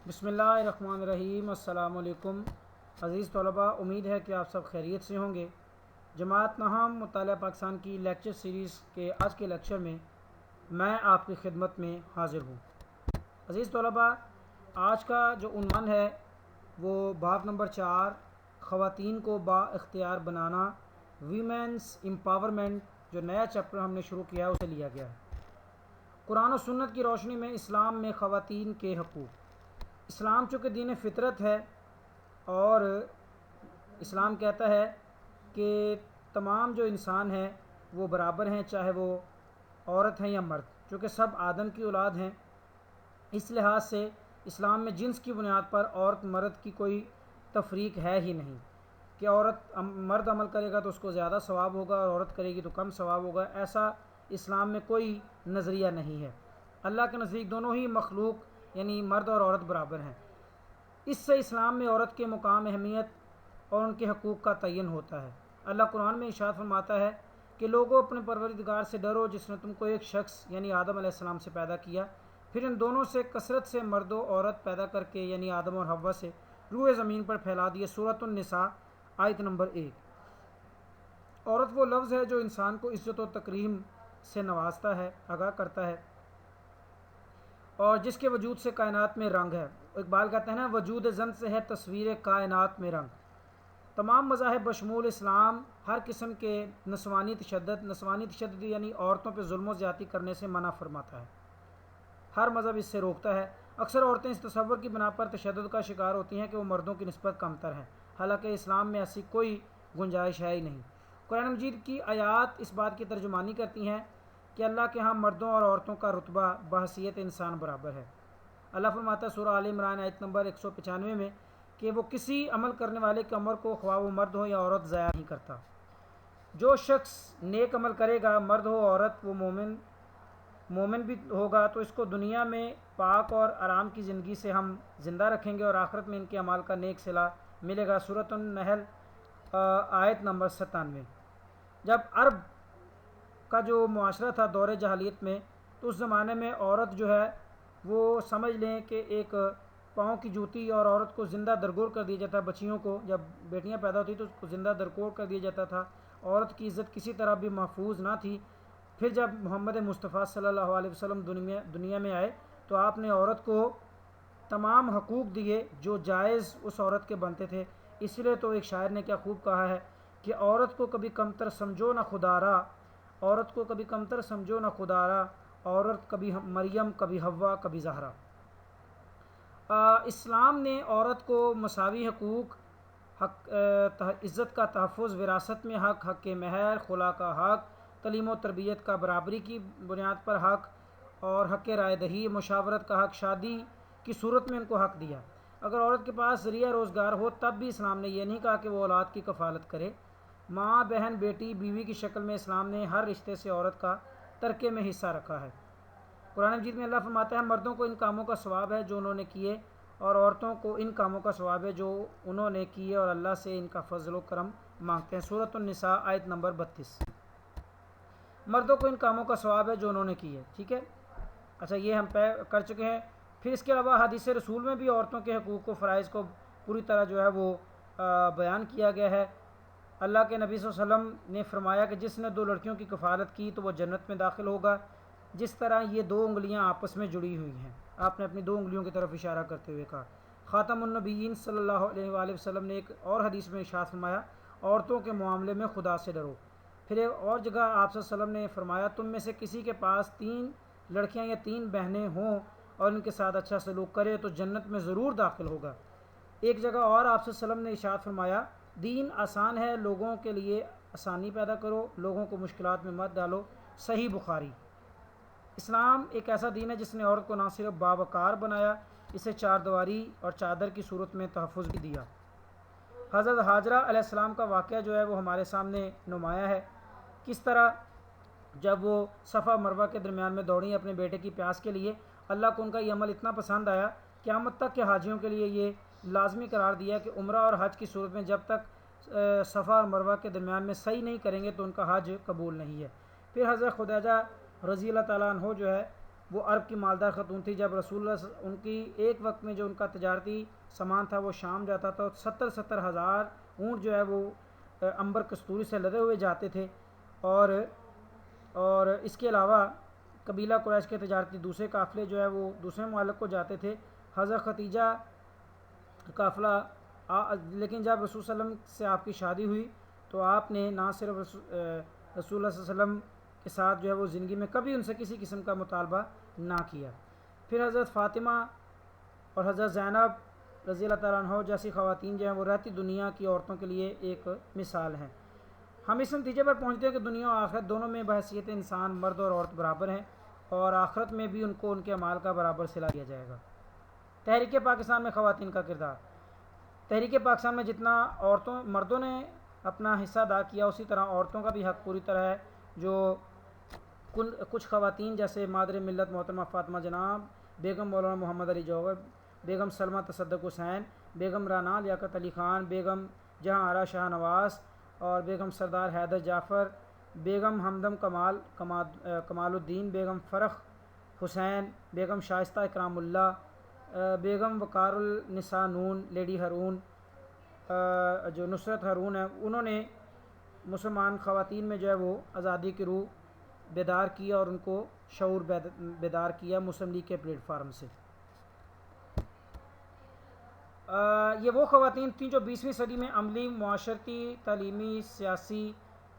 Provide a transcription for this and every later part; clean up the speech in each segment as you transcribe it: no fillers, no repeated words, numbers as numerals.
بسم اللہ الرحمن الرحیم۔ السلام علیکم عزیز طلباء، امید ہے کہ آپ سب خیریت سے ہوں گے۔ جماعت نہام مطالعہ پاکستان کی لیکچر سیریز کے آج کے لیکچر میں میں آپ کی خدمت میں حاضر ہوں۔ عزیز طلباء، آج کا جو عنوان ہے وہ باب نمبر 4، خواتین کو با اختیار بنانا، ویمنس امپاورمنٹ، جو نیا چیپٹر ہم نے شروع کیا ہے اسے لیا گیا ہے۔ قرآن و سنت کی روشنی میں اسلام میں خواتین کے حقوق۔ اسلام چونکہ دین فطرت ہے اور اسلام کہتا ہے کہ تمام جو انسان ہیں وہ برابر ہیں، چاہے وہ عورت ہیں یا مرد، چونکہ سب آدم کی اولاد ہیں۔ اس لحاظ سے اسلام میں جنس کی بنیاد پر عورت مرد کی کوئی تفریق ہے ہی نہیں کہ مرد عمل کرے گا تو اس کو زیادہ ثواب ہوگا اور عورت کرے گی تو کم ثواب ہوگا۔ ایسا اسلام میں کوئی نظریہ نہیں ہے۔ اللہ کے نزدیک دونوں ہی مخلوق یعنی مرد اور عورت برابر ہیں۔ اس سے اسلام میں عورت کے مقام، اہمیت اور ان کے حقوق کا تعین ہوتا ہے۔ اللہ قرآن میں ارشاد فرماتا ہے کہ لوگوں اپنے پروردگار سے ڈرو جس نے تم کو ایک شخص یعنی آدم علیہ السلام سے پیدا کیا، پھر ان دونوں سے کثرت سے مرد و عورت پیدا کر کے یعنی آدم اور حوا سے روئے زمین پر پھیلا دیے۔ سورۃ النساء آیت نمبر 1۔ عورت وہ لفظ ہے جو انسان کو عزت و تکریم سے نوازتا ہے، آگاہ کرتا ہے اور جس کے وجود سے کائنات میں رنگ ہے۔ اقبال کہتے ہیں نا، وجود زن سے ہے تصویر کائنات میں رنگ۔ تمام مذاہب بشمول اسلام ہر قسم کے نسوانی تشدد یعنی عورتوں پہ ظلم و زیادتی کرنے سے منع فرماتا ہے۔ ہر مذہب اس سے روکتا ہے۔ اکثر عورتیں اس تصور کی بنا پر تشدد کا شکار ہوتی ہیں کہ وہ مردوں کی نسبت کمتر ہیں، حالانکہ اسلام میں ایسی کوئی گنجائش ہے ہی نہیں۔ قرآن مجید کی آیات اس بات کی ترجمانی کرتی ہیں کہ اللہ کے ہاں مردوں اور عورتوں کا رتبہ بحیثیت انسان برابر ہے۔ اللہ فرماتا ہے سورہ آل عمران آیت نمبر 195 میں کہ وہ کسی عمل کرنے والے کی عمر کو خواہ وہ مرد ہو یا عورت ضائع نہیں کرتا۔ جو شخص نیک عمل کرے گا، مرد ہو عورت، وہ مومن بھی ہوگا تو اس کو دنیا میں پاک اور آرام کی زندگی سے ہم زندہ رکھیں گے اور آخرت میں ان کے اعمال کا نیک صلہ ملے گا۔ سورۃ النحل آیت نمبر 97۔ جب عرب کا جو معاشرہ تھا دور جاہلیت میں، تو اس زمانے میں عورت جو ہے وہ سمجھ لیں کہ ایک پاؤں کی جوتی، اور عورت کو زندہ درگور کر دیا جاتا۔ بچیوں کو جب بیٹیاں پیدا ہوتی تو اس کو زندہ درگور کر دیا جاتا تھا۔ عورت کی عزت کسی طرح بھی محفوظ نہ تھی۔ پھر جب محمد مصطفیٰ صلی اللہ علیہ وسلم دنیا میں آئے تو آپ نے عورت کو تمام حقوق دیے جو جائز اس عورت کے بنتے تھے۔ اس لیے تو ایک شاعر نے کیا خوب کہا ہے کہ عورت کو کبھی کمتر سمجھو نہ خدارا، عورت کو کبھی کمتر سمجھو نہ خدارا، عورت کبھی مریم، کبھی حوا، کبھی زہرا۔ اسلام نے عورت کو مساوی حقوق، عزت کا تحفظ، وراثت میں حق، حق مہر، خلا کا حق، تعلیم و تربیت کا برابری کی بنیاد پر حق اور حق رائے دہی، مشاورت کا حق، شادی کی صورت میں ان کو حق دیا۔ اگر عورت کے پاس ذریعہ روزگار ہو تب بھی اسلام نے یہ نہیں کہا کہ وہ اولاد کی کفالت کرے۔ ماں، بہن، بیٹی، بیوی کی شکل میں اسلام نے ہر رشتے سے عورت کا ترکے میں حصہ رکھا ہے۔ قرآن مجید میں اللہ فرماتا ہے مردوں کو ان کاموں کا ثواب ہے جو انہوں نے کیے اور عورتوں کو ان کاموں کا ثواب ہے جو انہوں نے کیے اور اللہ سے ان کا فضل و کرم مانگتے ہیں۔ سورۃ النساء آیت نمبر 32۔ مردوں کو ان کاموں کا ثواب ہے جو انہوں نے کیے، ٹھیک ہے۔ اچھا، یہ ہم کر چکے ہیں۔ پھر اس کے علاوہ حدیث رسول میں بھی عورتوں کے حقوق و فرائض کو پوری طرح جو ہے وہ بیان کیا گیا ہے۔ اللہ کے نبی صلی اللہ علیہ وسلم نے فرمایا کہ جس نے 2 لڑکیوں کی کفالت کی تو وہ جنت میں داخل ہوگا، جس طرح یہ 2 انگلیاں آپس میں جڑی ہوئی ہیں۔ آپ نے اپنی 2 انگلیوں کی طرف اشارہ کرتے ہوئے کہا۔ خاتم النبیین صلی اللہ علیہ وآلہ وسلم نے ایک اور حدیث میں ارشاد فرمایا عورتوں کے معاملے میں خدا سے ڈرو۔ پھر ایک اور جگہ آپ صلی اللہ علیہ وسلم نے فرمایا تم میں سے کسی کے پاس 3 لڑکیاں یا 3 بہنیں ہوں اور ان کے ساتھ اچھا سلوک کرے تو جنت میں ضرور داخل ہوگا۔ ایک جگہ اور آپ صلی اللہ علیہ وسلم نے ارشاد فرمایا دین آسان ہے، لوگوں کے لیے آسانی پیدا کرو، لوگوں کو مشکلات میں مت ڈالو۔ صحیح بخاری۔ اسلام ایک ایسا دین ہے جس نے عورت کو نہ صرف باوقار بنایا، اسے 4 دیواری اور چادر کی صورت میں تحفظ بھی دیا۔ حضرت حاجرہ علیہ السلام کا واقعہ جو ہے وہ ہمارے سامنے نمایاں ہے۔ کس طرح جب وہ صفا مروہ کے درمیان میں دوڑیں اپنے بیٹے کی پیاس کے لیے، اللہ کو ان کا یہ عمل اتنا پسند آیا قیامت تک کے حاجیوں کے لیے یہ لازمی قرار دیا کہ عمرہ اور حج کی صورت میں جب تک صفا اور مروہ کے درمیان میں سعی نہیں کریں گے تو ان کا حج قبول نہیں ہے۔ پھر حضرت خدیجہ رضی اللہ تعالیٰ عنہ جو ہے وہ عرب کی مالدار خاتون تھی. جب رسول اللہ ان کی ایک وقت میں جو ان کا تجارتی سامان تھا وہ شام جاتا تھا، 70 ہزار اونٹ جو ہے وہ عنبر کستوری سے لدے ہوئے جاتے تھے. اور اس کے علاوہ قبیلہ قریش کے تجارتی دوسرے قافلے جو ہے وہ دوسرے ممالک کو جاتے تھے. حضرت ختیجہ قافلہ لیکن جب رسول صلی اللہ علیہ وسلم سے آپ کی شادی ہوئی تو آپ نے نہ صرف رسول اللہ صلی اللہ علیہ وسلم کے ساتھ جو ہے وہ زندگی میں کبھی ان سے کسی قسم کا مطالبہ نہ کیا. پھر حضرت فاطمہ اور حضرت زینب رضی اللہ تعالیٰ عنہ جیسی خواتین جو ہیں وہ رہتی دنیا کی عورتوں کے لیے ایک مثال ہیں. ہم اس نتیجے پر پہنچتے ہیں کہ دنیا و آخرت دونوں میں بحیثیت انسان مرد اور عورت برابر ہیں، اور آخرت میں بھی ان کو ان کے اعمال کا برابر صلہ دیا جائے گا. تحریک پاکستان میں خواتین کا کردار. تحریک پاکستان میں جتنا مردوں نے اپنا حصہ ادا کیا، اسی طرح عورتوں کا بھی حق پوری طرح ہے. جو کچھ خواتین جیسے مادر ملت محترمہ فاطمہ جناب، بیگم مولانا محمد علی جوہر، بیگم سلمہ تصدق حسین، بیگم رانا لیاقت علی خان، بیگم جہاں آرا شاہ نواز اور بیگم سردار حیدر جعفر، بیگم ہمدم کمال الدین، بیگم فرخ حسین، بیگم شائستہ اکرام اللہ، بیگم وقار النساء نون، لیڈی ہارون جو نصرت ہارون ہے، انہوں نے مسلمان خواتین میں جو ہے وہ آزادی کی روح بیدار کیا اور ان کو شعور بیدار کیا مسلم لیگ کے پلیٹ فارم سے. یہ وہ خواتین تھیں جو 20ویں صدی میں عملی، معاشرتی، تعلیمی، سیاسی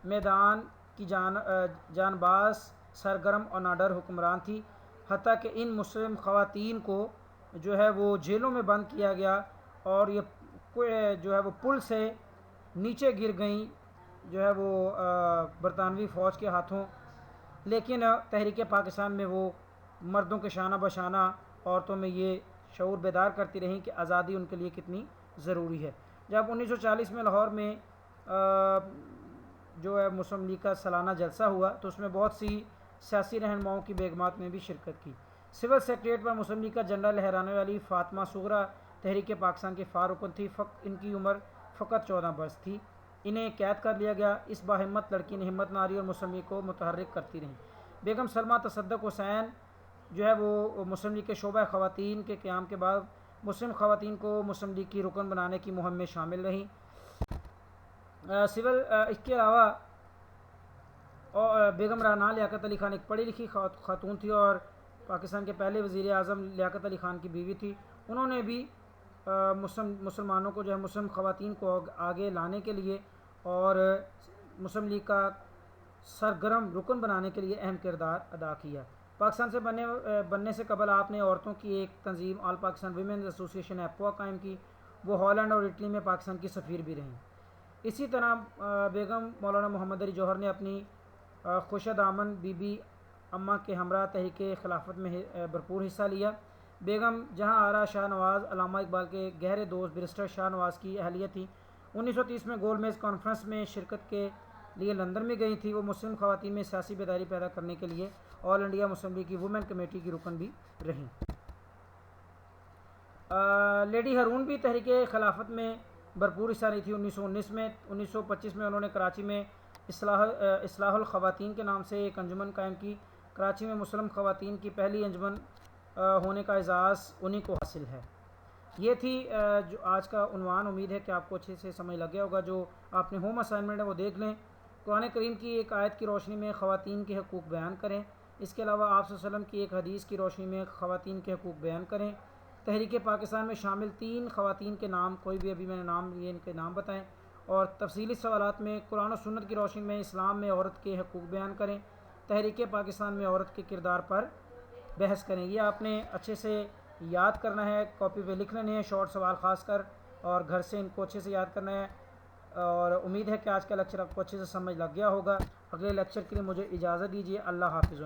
میدان کی جان باز، سرگرم اور ناڈر حکمران تھی. حتیٰ کہ ان مسلم خواتین کو جو ہے وہ جیلوں میں بند کیا گیا اور یہ جو ہے وہ پل سے نیچے گر گئیں جو ہے وہ برطانوی فوج کے ہاتھوں. لیکن تحریک پاکستان میں وہ مردوں کے شانہ بشانہ عورتوں میں یہ شعور بیدار کرتی رہیں کہ آزادی ان کے لیے کتنی ضروری ہے. جب 1940 میں لاہور میں جو ہے مسلم لیگ کا سالانہ جلسہ ہوا تو اس میں بہت سی سیاسی رہنماؤں کی بیگمات نے بھی شرکت کی. سول سیکریٹریٹ پر مسلم لیگ کا جھنڈا لہرانے والی فاطمہ صغریٰ تحریک پاکستان کی فارکن تھی. ان کی عمر فقط 14 برس تھی. انہیں قید کر لیا گیا. اس باہمت لڑکی نے ہمت ناری اور مسلم لیگ کو متحرک کرتی رہیں. بیگم سلمہ تصدق حسین جو ہے وہ مسلم لیگ کے شعبہ خواتین کے قیام کے بعد مسلم خواتین کو مسلم لیگ کی رکن بنانے کی مہم میں شامل رہیں. اس کے علاوہ بیگم رانا لیاقت علی خان ایک پڑھی لکھی خاتون تھی اور پاکستان کے پہلے وزیر اعظم لیاقت علی خان کی بیوی تھی. انہوں نے بھی مسلمانوں کو جو ہے مسلم خواتین کو آگے لانے کے لیے اور مسلم لیگ کا سرگرم رکن بنانے کے لیے اہم کردار ادا کیا. پاکستان سے بننے سے قبل آپ نے عورتوں کی ایک تنظیم آل پاکستان ویمنز ایسوسی ایشن ایپوا قائم کی. وہ ہالینڈ اور اٹلی میں پاکستان کی سفیر بھی رہیں. اسی طرح بیگم مولانا محمد علی جوہر نے اپنی خوشد آمن بی بی اماں کے ہمراہ تحریک خلافت میں بھرپور حصہ لیا. بیگم جہاں آرا شاہ نواز علامہ اقبال کے گہرے دوست بیرسٹر شاہ نواز کی اہلیہ تھی. 1930 میں گول میز کانفرنس میں شرکت کے لیے لندن میں گئی تھی. وہ مسلم خواتین میں سیاسی بیداری پیدا کرنے کے لیے آل انڈیا مسلم لیگ کی وومن کمیٹی کی رکن بھی رہیں. لیڈی ہارون بھی تحریک خلافت میں بھرپور حصہ رہی تھی. 1919 میں 1925 میں انہوں نے کراچی میں اصلاح الخواتین کے نام سے ایک انجمن قائم کی. کراچی میں مسلم خواتین کی پہلی انجمن ہونے کا اعزاز انہی کو حاصل ہے. یہ تھی جو آج کا عنوان. امید ہے کہ آپ کو اچھے سے سمجھ لگ گیا ہوگا. جو آپ نے ہوم اسائنمنٹ ہے وہ دیکھ لیں. قرآن کریم کی ایک آیت کی روشنی میں خواتین کے حقوق بیان کریں. اس کے علاوہ آپ صلی اللہ علیہ وسلم کی ایک حدیث کی روشنی میں خواتین کے حقوق بیان کریں. تحریک پاکستان میں شامل 3 خواتین کے نام کوئی بھی ابھی میں نے نام لیے ان کے نام بتائیں اور تفصیلی سوالات میں قرآن و سنت کی روشنی میں اسلام میں عورت کے حقوق بیان کریں. تحریک پاکستان میں عورت کے کردار پر بحث کریں. یہ آپ نے اچھے سے یاد کرنا ہے. کاپی پہ لکھ لینے ہیں شارٹ سوال خاص کر اور گھر سے ان کو اچھے سے یاد کرنا ہے. اور امید ہے کہ آج کا لیکچر آپ کو اچھے سے سمجھ لگ گیا ہوگا. اگلے لیکچر کے لیے مجھے اجازت دیجیے. اللہ حافظ.